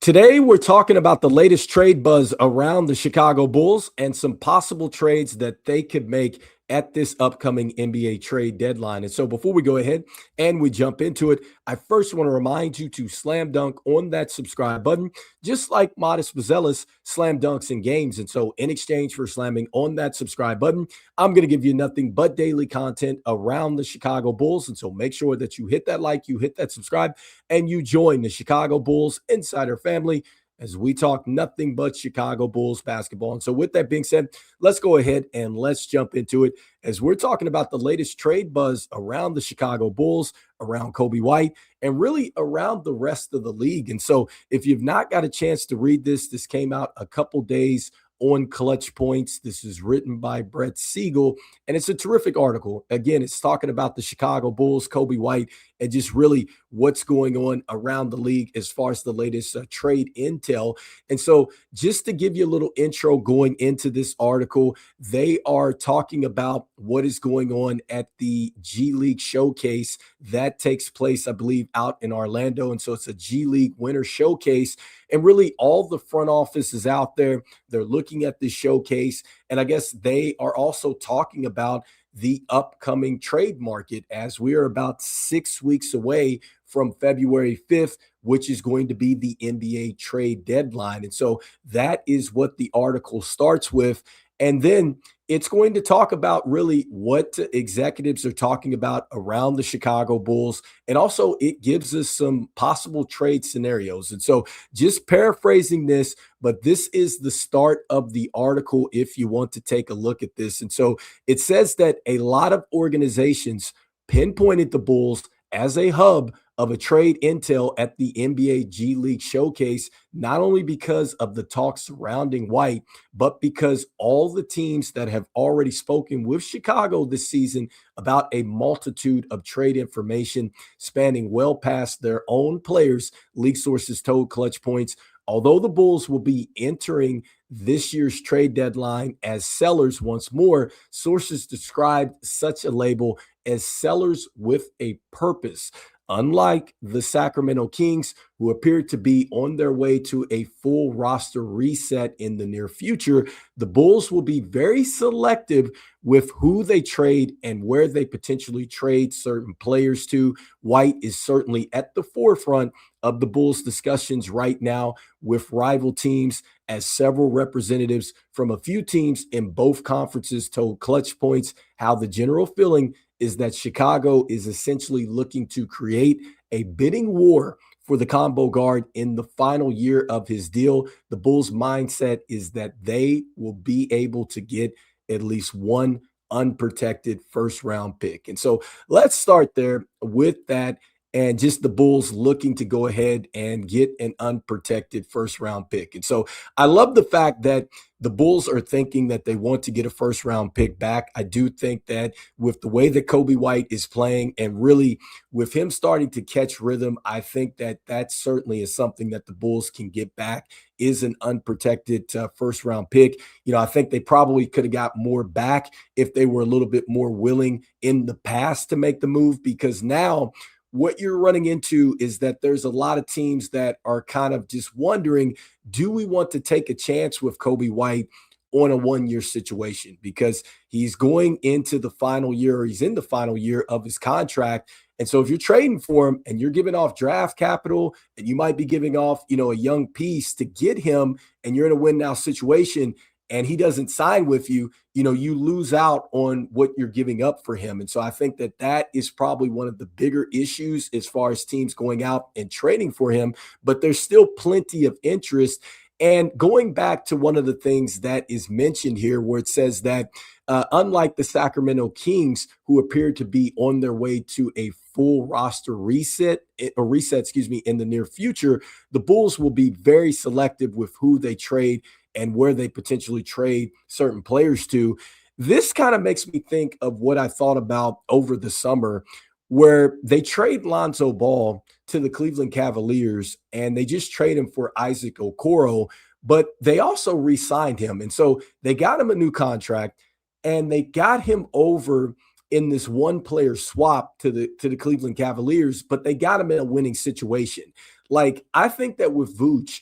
Today, we're talking about the latest trade buzz around the Chicago Bulls and some possible trades that they could make at this upcoming NBA trade deadline. And so, before we go ahead and we jump into it, I first want to remind you to slam dunk on that subscribe button, just like Modest Mazelis slam dunks in games. And so, in exchange for slamming on that subscribe button, I'm going to give you nothing but daily content around the Chicago Bulls. And so, make sure that you hit that like, you hit that subscribe, and you join the Chicago Bulls Insider family as we talk nothing but Chicago Bulls basketball. And so, with that being said, let's go ahead and let's jump into it as we're talking about the latest trade buzz around the Chicago Bulls, around Coby White, and really around the rest of the league. And so, if you've not got a chance to read this, this came out a couple days on Clutch Points. This is written by Brett Siegel, and it's a terrific article. Again, it's talking about the Chicago Bulls, Coby White, and just really what's going on around the league as far as the latest trade intel. And so, just to give you a little intro going into this article, they are talking about what is going on at the G League Showcase that takes place, I believe, out in Orlando. And so, it's a G League Winter Showcase. And really, all the front office is out there. They're looking at this showcase. And I guess they are also talking about the upcoming trade market as we are about 6 weeks away from February 5th, which is going to be the NBA trade deadline. And so that is what the article starts with. And then it's going to talk about really what executives are talking about around the Chicago Bulls. And also it gives us some possible trade scenarios. And so just paraphrasing this, but this is the start of the article if you want to take a look at this. And so it says that a lot of organizations pinpointed the Bulls as a hub of a trade intel at the NBA G League Showcase, not only because of the talk surrounding White, but because all the teams that have already spoken with Chicago this season about a multitude of trade information spanning well past their own players, league sources told Clutch Points. Although the Bulls will be entering this year's trade deadline as sellers once more, sources described such a label as sellers with a purpose. Unlike the Sacramento Kings, who appear to be on their way to a full roster reset in the near future, the Bulls will be very selective with who they trade and where they potentially trade certain players to. White is certainly at the forefront of the Bulls discussions right now with rival teams, as several representatives from a few teams in both conferences told Clutch Points how the general feeling is that Chicago is essentially looking to create a bidding war for the combo guard in the final year of his deal. The Bulls' mindset is that they will be able to get at least one unprotected first-round pick. And so let's start there with that and just the Bulls looking to go ahead and get an unprotected first-round pick. And so I love the fact that the Bulls are thinking that they want to get a first-round pick back. I do think that with the way that Coby White is playing and really with him starting to catch rhythm, I think that that certainly is something that the Bulls can get back, is an unprotected first-round pick. You know, I think they probably could have got more back if they were a little bit more willing in the past to make the move, because now what you're running into is that there's a lot of teams that are kind of just wondering, do we want to take a chance with Coby White on a one-year situation? Because he's going into the final year, or he's in the final year of his contract. And so if you're trading for him and you're giving off draft capital and you might be giving off, you know, a young piece to get him, and you're in a win now situation and he doesn't sign with you, you know, you lose out on what you're giving up for him. And so I think that that is probably one of the bigger issues as far as teams going out and trading for him, but there's still plenty of interest. And going back to one of the things that is mentioned here, where it says that unlike the Sacramento Kings, who appear to be on their way to a full roster reset, in the near future, the Bulls will be very selective with who they trade and where they potentially trade certain players to. This kind of makes me think of what I thought about over the summer, where they trade Lonzo Ball to the Cleveland Cavaliers and they just trade him for Isaac Okoro, but they also re-signed him. And so they got him a new contract and they got him over in this one player swap to the Cleveland Cavaliers, but they got him in a winning situation. Like, I think that with Vooch,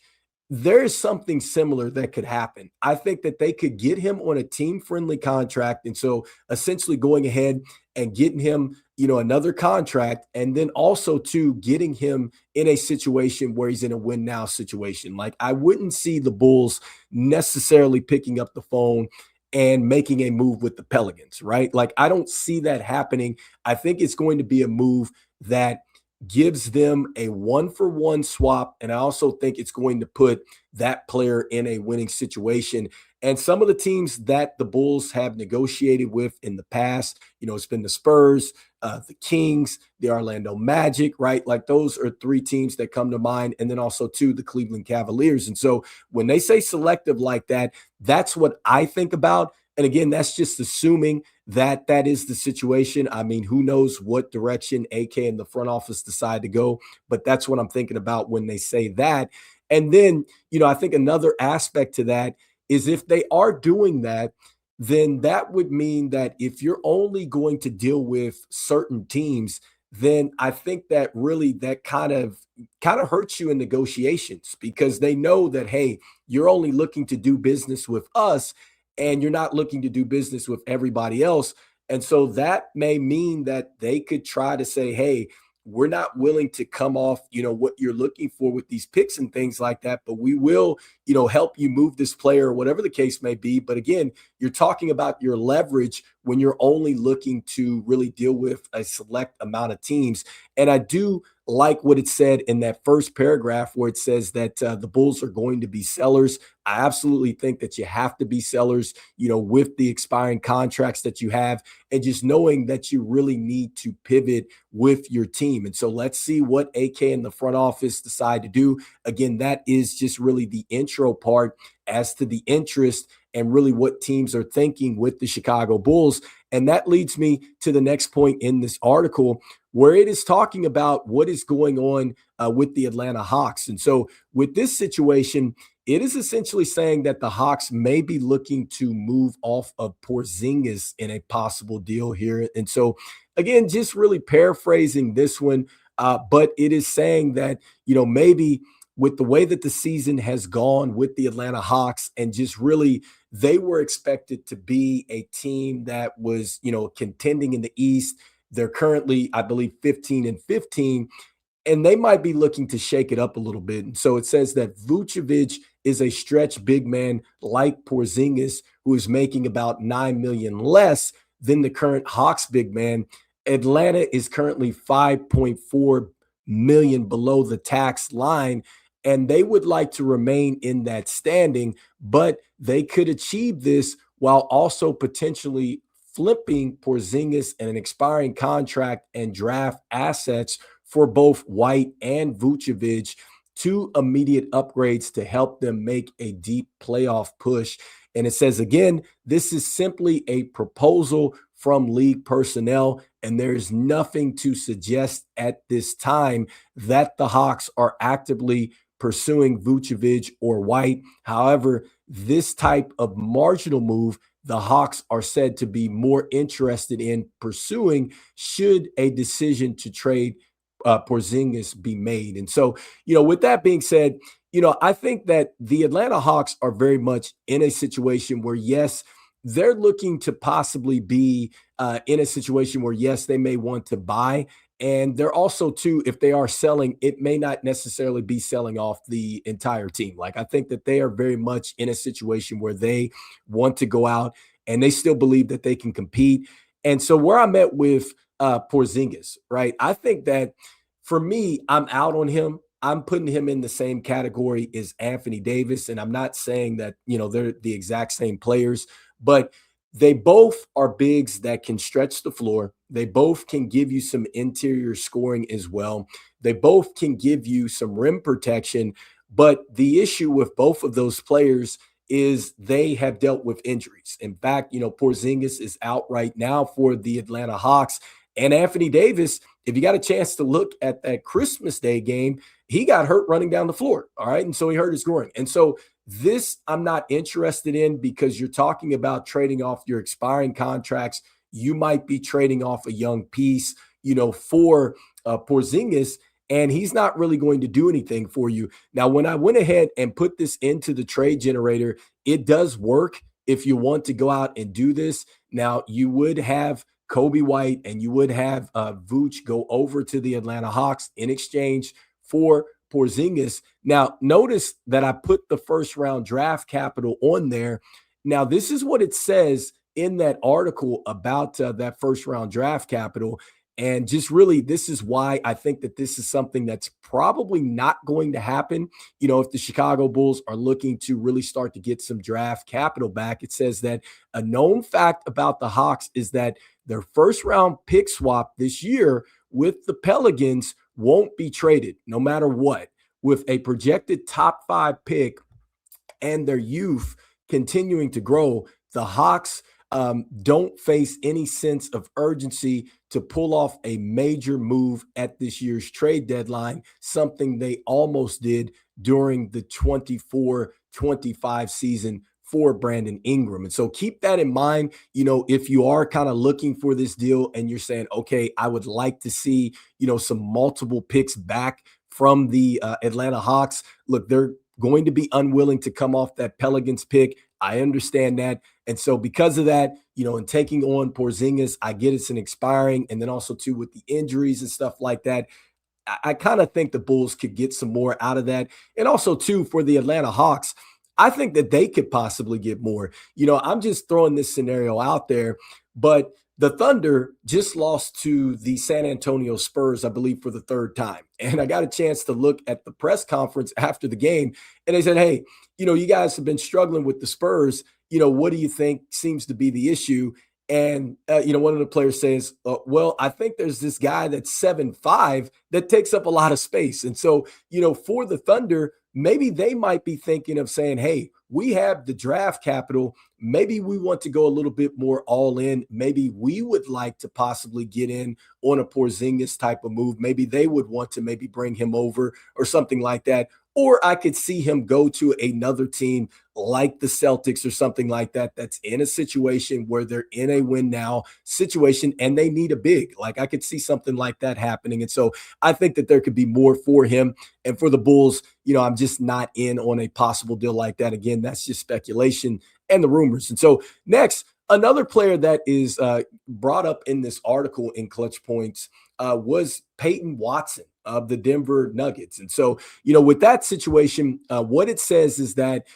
there is something similar that could happen. I think that they could get him on a team-friendly contract, and so essentially going ahead and getting him, another contract, and then also too getting him in a situation where he's in a win now situation. Like I wouldn't see the Bulls necessarily picking up the phone and making a move with the Pelicans, right? Like I don't see that happening. I think it's going to be a move that gives them a one-for-one swap. And I also think it's going to put that player in a winning situation. And some of the teams that the Bulls have negotiated with in the past, it's been the Spurs, the Kings, the Orlando Magic, right? Like those are three teams that come to mind. And then also, too, the Cleveland Cavaliers. And so when they say selective like that, that's what I think about. And again, that's just assuming that that is the situation. I mean, who knows what direction AK and the front office decide to go, but that's what I'm thinking about when they say that. And then, I think another aspect to that is if they are doing that, then that would mean that if you're only going to deal with certain teams, then I think that really that kind of hurts you in negotiations because they know that, hey, you're only looking to do business with us and you're not looking to do business with everybody else. And so that may mean that they could try to say, hey, we're not willing to come off, what you're looking for with these picks and things like that, but we will, help you move this player or whatever the case may be. But again, you're talking about your leverage when you're only looking to really deal with a select amount of teams. And I do like what it said in that first paragraph where it says that the Bulls are going to be sellers. I absolutely think that you have to be sellers, with the expiring contracts that you have and just knowing that you really need to pivot with your team. And so let's see what AK and the front office decide to do. Again, that is just really the intro part as to the interest and really what teams are thinking with the Chicago Bulls. And that leads me to the next point in this article where it is talking about what is going on with the Atlanta Hawks. And so with this situation, it is essentially saying that the Hawks may be looking to move off of Porzingis in a possible deal here. And so, again, just really paraphrasing this one, but it is saying that, maybe with the way that the season has gone with the Atlanta Hawks and just really they were expected to be a team that was, contending in the East. They're currently, I believe, 15-15 and they might be looking to shake it up a little bit. And so it says that Vucevic is a stretch big man like Porzingis, who is making about $9 million less than the current Hawks big man. Atlanta is currently 5.4 million below the tax line, and they would like to remain in that standing, but they could achieve this while also potentially flipping Porzingis and an expiring contract and draft assets for both White and Vucevic, two immediate upgrades to help them make a deep playoff push. And it says, again, this is simply a proposal from league personnel, and there's nothing to suggest at this time that the Hawks are actively pursuing Vucevic or White. However, this type of marginal move the Hawks are said to be more interested in pursuing should a decision to trade Porzingis be made. And so, with that being said, I think that the Atlanta Hawks are very much in a situation where, yes, they're looking to possibly be in a situation where, yes, they may want to buy. And they're also, too, if they are selling, it may not necessarily be selling off the entire team. Like, I think that they are very much in a situation where they want to go out and they still believe that they can compete. And so where I'm at with Porzingis, right? I think that for me, I'm out on him. I'm putting him in the same category as Anthony Davis. And I'm not saying that, they're the exact same players, but they both are bigs that can stretch the floor. They both can give you some interior scoring as well. They both can give you some rim protection. But the issue with both of those players is they have dealt with injuries. In fact, Porzingis is out right now for the Atlanta Hawks. And Anthony Davis, if you got a chance to look at that Christmas Day game, he got hurt running down the floor. All right. And so he hurt his groin. And so this I'm not interested in because you're talking about trading off your expiring contracts. You might be trading off a young piece, for Porzingis. and he's not really going to do anything for you. Now, when I went ahead and put this into the trade generator, it does work if you want to go out and do this. Now, you would have Coby White and you would have Vooch go over to the Atlanta Hawks in exchange for Porzingis. Now, notice that I put the first round draft capital on there. Now, this is what it says in that article about that first round draft capital. And just really, this is why I think that this is something that's probably not going to happen. You know, if the Chicago Bulls are looking to really start to get some draft capital back, it says that a known fact about the Hawks is that their first round pick swap this year with the Pelicans won't be traded no matter what. With a projected top 5 pick and their youth continuing to grow, the Hawks don't face any sense of urgency to pull off a major move at this year's trade deadline, something they almost did during the 24-25 season for Brandon Ingram. And so keep that in mind, you know, if you are kind of looking for this deal and you're saying, okay, I would like to see, you know, some multiple picks back from the Atlanta Hawks. Look, they're going to be unwilling to come off that Pelicans pick. I understand that. And so because of that, you know, and taking on Porzingis, I get it's an expiring. And then also too, with the injuries and stuff like that, I kind of think the Bulls could get some more out of that. And also too, for the Atlanta Hawks, I think that they could possibly get more. You know, I'm just throwing this scenario out there, but the Thunder just lost to the San Antonio Spurs, I believe, for the 3rd time. And I got a chance to look at the press conference after the game, and they said, hey, you know, you guys have been struggling with the Spurs. You know, what do you think seems to be the issue? And, you know, one of the players says, well, I think there's this guy that's 7'5" that takes up a lot of space. And so, you know, for the Thunder, maybe they might be thinking of saying, hey, we have the draft capital. Maybe we want to go a little bit more all in. Maybe we would like to possibly get in on a Porzingis type of move. Maybe they would want to maybe bring him over or something like that. Or I could see him go to another team like the Celtics or something like that, that's in a situation where they're in a win now situation and they need a big. Like I could see something like that happening. And so I think that there could be more for him. And for the Bulls, you know, I'm just not in on a possible deal like that. Again, that's just speculation and the rumors. And so next, another player that is brought up in this article in Clutch Points was Peyton Watson of the Denver Nuggets. And so, you know, with that situation, what it says is that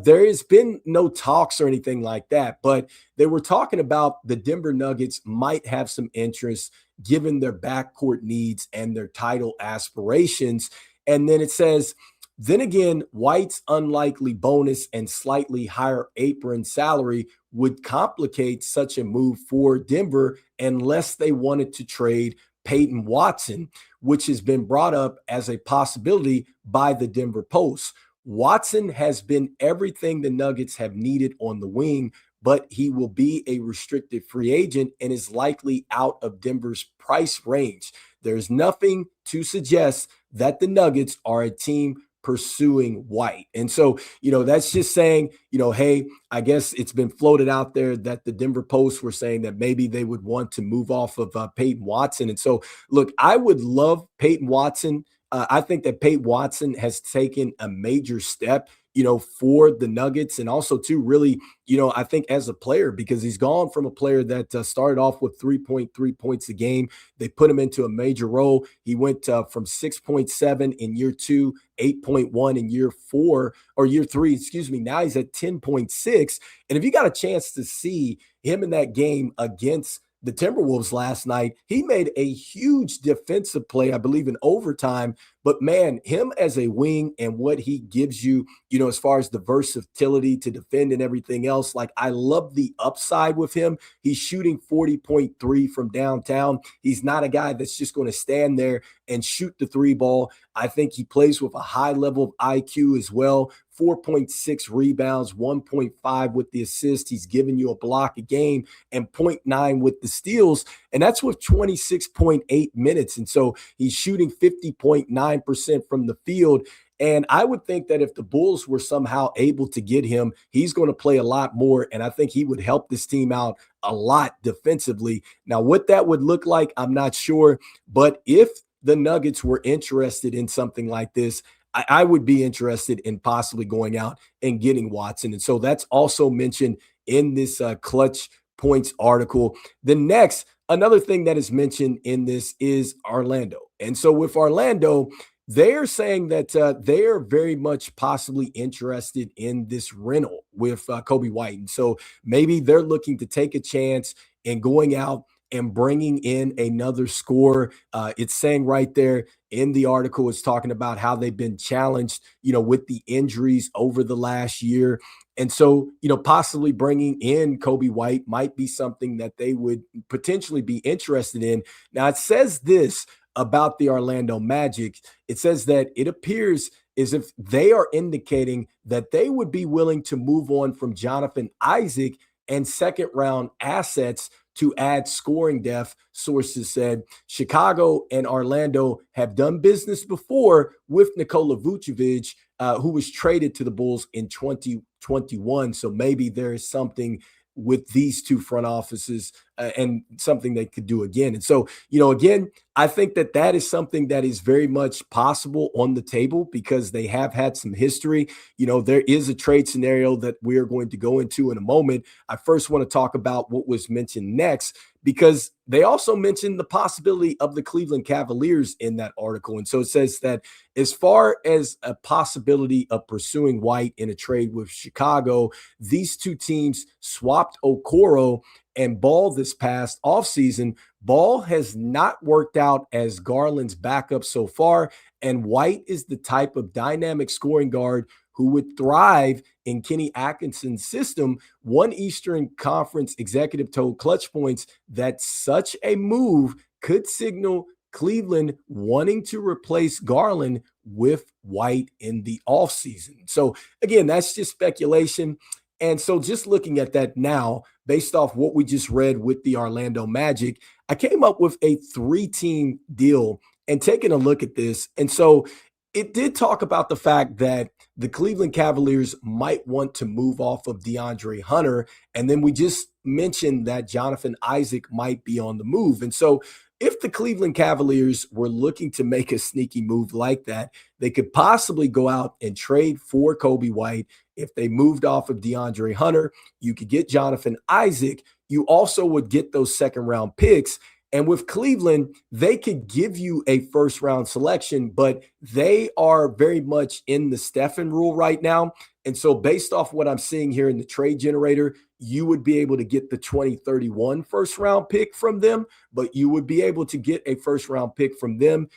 there has been no talks or anything like that, but they were talking about the Denver Nuggets might have some interest given their backcourt needs and their title aspirations. And then it says, then again, White's unlikely bonus and slightly higher apron salary would complicate such a move for Denver unless they wanted to trade Peyton Watson, which has been brought up as a possibility by the Denver Post. Watson has been everything the Nuggets have needed on the wing, but he will be a restricted free agent and is likely out of Denver's price range. There's nothing to suggest that the Nuggets are a team pursuing White. And so, you know, that's just saying, you know, hey, I guess it's been floated out there that the Denver Post were saying that maybe they would want to move off of Peyton Watson. And so, look, I would love Peyton Watson. I think that Peyton Watson has taken a major step, you know, for the Nuggets, and also too, really, you know, I think as a player, because he's gone from a player that started off with 3.3 points a game. They put him into a major role. He went from 6.7 in year 2, 8.1 in year 4 or year 3, excuse me. Now he's at 10.6. And if you got a chance to see him in that game against the Timberwolves last night, he made a huge defensive play, I believe, in overtime. But man, him as a wing and what he gives you, you know, as far as the versatility to defend and everything else, like I love the upside with him. He's shooting 40.3 from downtown. He's not a guy that's just going to stand there and shoot the 3 ball. I think he plays with a high level of IQ as well. 4.6 rebounds, 1.5 with the assist. He's giving you a block a game and 0.9 with the steals. And that's with 26.8 minutes. And so he's shooting 50.9% from the field. And I would think that if the Bulls were somehow able to get him, he's going to play a lot more. And I think he would help this team out a lot defensively. Now, what that would look like, I'm not sure. But if the Nuggets were interested in something like this, I would be interested in possibly going out and getting Watson. And so that's also mentioned in this clutch points article. The next, another thing that is mentioned in this is Orlando. And so with Orlando, they're saying that they are very much possibly interested in this rental with Coby White. And so maybe they're looking to take a chance in going out and bringing in another scorer. It's saying right there in the article, it's talking about how they've been challenged, with the injuries over the last year. And so, possibly bringing in Coby White might be something that they would potentially be interested in. Now, it says this about the Orlando Magic. It says that it appears as if they are indicating that they would be willing to move on from Jonathan Isaac and second round assets to add scoring depth. Sources said Chicago and Orlando have done business before with Nikola Vucevic, who was traded to the Bulls in 2021. So maybe there is something with these two front offices and something they could do again. And so, again, I think that that is something that is very much possible on the table because they have had some history. There is a trade scenario that we are going to go into in a moment. I first want to talk about what was mentioned next, because they also mentioned the possibility of the Cleveland Cavaliers in that article. And so it says that as far as a possibility of pursuing White in a trade with Chicago, these two teams swapped Okoro and Ball this past offseason. Ball has not worked out as Garland's backup so far, and White is the type of dynamic scoring guard who would thrive in Kenny Atkinson's system. One Eastern Conference executive told Clutch Points that such a move could signal Cleveland wanting to replace Garland with White in the offseason. So again, that's just speculation. And so just looking at that now, based off what we just read with the Orlando Magic, I came up with a 3-team deal and taking a look at this. And so it did talk about the fact that the Cleveland Cavaliers might want to move off of DeAndre Hunter. And then we just mentioned that Jonathan Isaac might be on the move. And so if the Cleveland Cavaliers were looking to make a sneaky move like that, they could possibly go out and trade for Coby White. If they moved off of DeAndre Hunter, you could get Jonathan Isaac. You also would get those second round picks. And with Cleveland, they could give you a first round selection, but they are very much in the Stephen rule right now. And so based off what I'm seeing here in the trade generator, you would be able to get the 2031 first round pick from them, but you would be able to get a first round pick from them.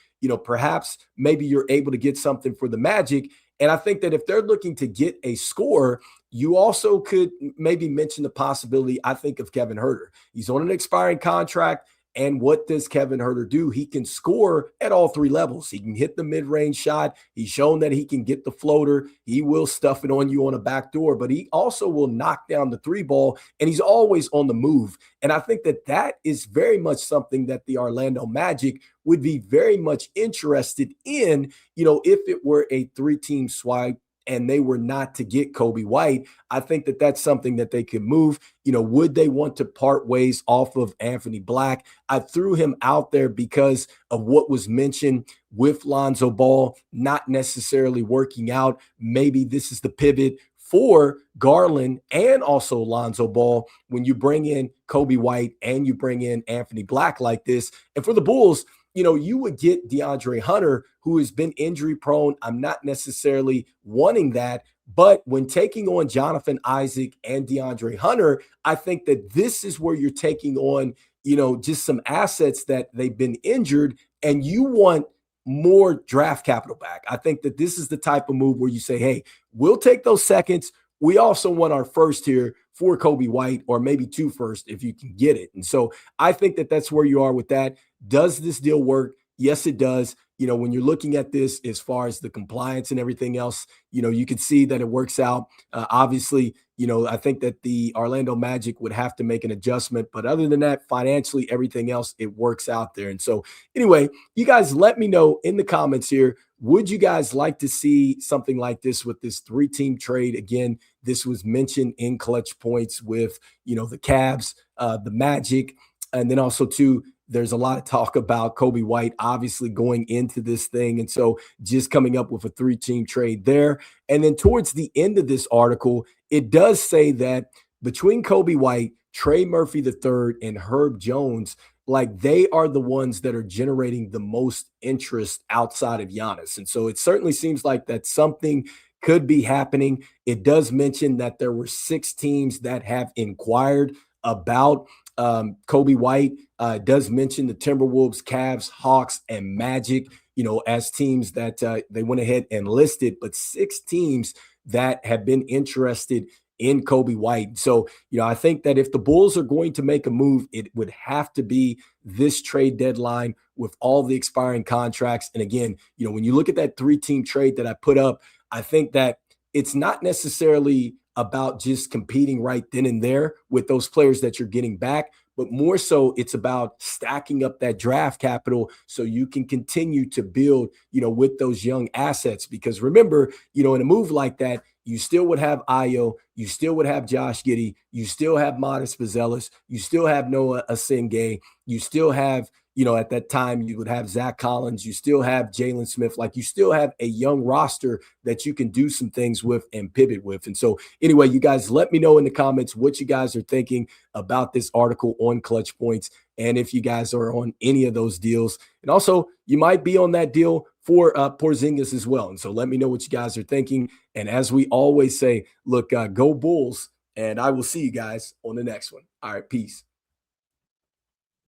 Perhaps maybe you're able to get something for the Magic. And I think that if they're looking to get a score, you also could maybe mention the possibility, I think, of Kevin Huerter. He's on an expiring contract. And what does Kevin Huerter do? He can score at all three levels. He can hit the mid-range shot. He's shown that he can get the floater. He will stuff it on you on a back door, but he also will knock down the three ball, and he's always on the move. And I think that that is very much something that the Orlando Magic would be very much interested in, if it were a 3-team swipe and they were not to get Coby White. I think that that's something that they could move. Would they want to part ways off of Anthony Black? I threw him out there because of what was mentioned with Lonzo Ball not necessarily working out. Maybe this is the pivot for Garland and also Lonzo Ball when you bring in Coby White and you bring in Anthony Black like this. And for the Bulls, you would get DeAndre Hunter, who has been injury prone. I'm not necessarily wanting that. But when taking on Jonathan Isaac and DeAndre Hunter, I think that this is where you're taking on, just some assets that they've been injured, and you want more draft capital back. I think that this is the type of move where you say, hey, we'll take those seconds. We also want our first here for Coby White, or maybe 2 first if you can get it. And so I think that that's where you are with that. Does this deal work? Yes, it does. When you're looking at this as far as the compliance and everything else, you can see that it works out. Obviously, I think that the Orlando Magic would have to make an adjustment. But other than that, financially, everything else, it works out there. And so anyway, you guys let me know in the comments here, would you guys like to see something like this with this 3-team trade? Again, this was mentioned in Clutch Points with, the Cavs, the Magic, and then also too, There's a lot of talk about Coby White obviously going into this thing. And so just coming up with a 3-team trade there. And then towards the end of this article, it does say that between Coby White, Trey Murphy III, and Herb Jones, like they are the ones that are generating the most interest outside of Giannis. And so it certainly seems like that something could be happening. It does mention that there were 6 teams that have inquired about Coby White. Does mention the Timberwolves, Cavs, Hawks, and Magic, as teams that they went ahead and listed, but 6 teams that have been interested in Coby White. So, I think that if the Bulls are going to make a move, it would have to be this trade deadline with all the expiring contracts. And again, when you look at that 3-team trade that I put up, I think that it's not necessarily about just competing right then and there with those players that you're getting back, but more so it's about stacking up that draft capital so you can continue to build, with those young assets. Because remember, in a move like that, you still would have Ayo, you still would have Josh Giddey, you still have Modest Vazelis, you still have Noah Asingay, you still have, at that time you would have Zach Collins, you still have Jalen Smith, like you still have a young roster that you can do some things with and pivot with. And so anyway, you guys let me know in the comments what you guys are thinking about this article on Clutch Points, and if you guys are on any of those deals. And also, you might be on that deal for Porzingis as well. And so let me know what you guys are thinking. And as we always say, look, go Bulls, and I will see you guys on the next one. All right, peace.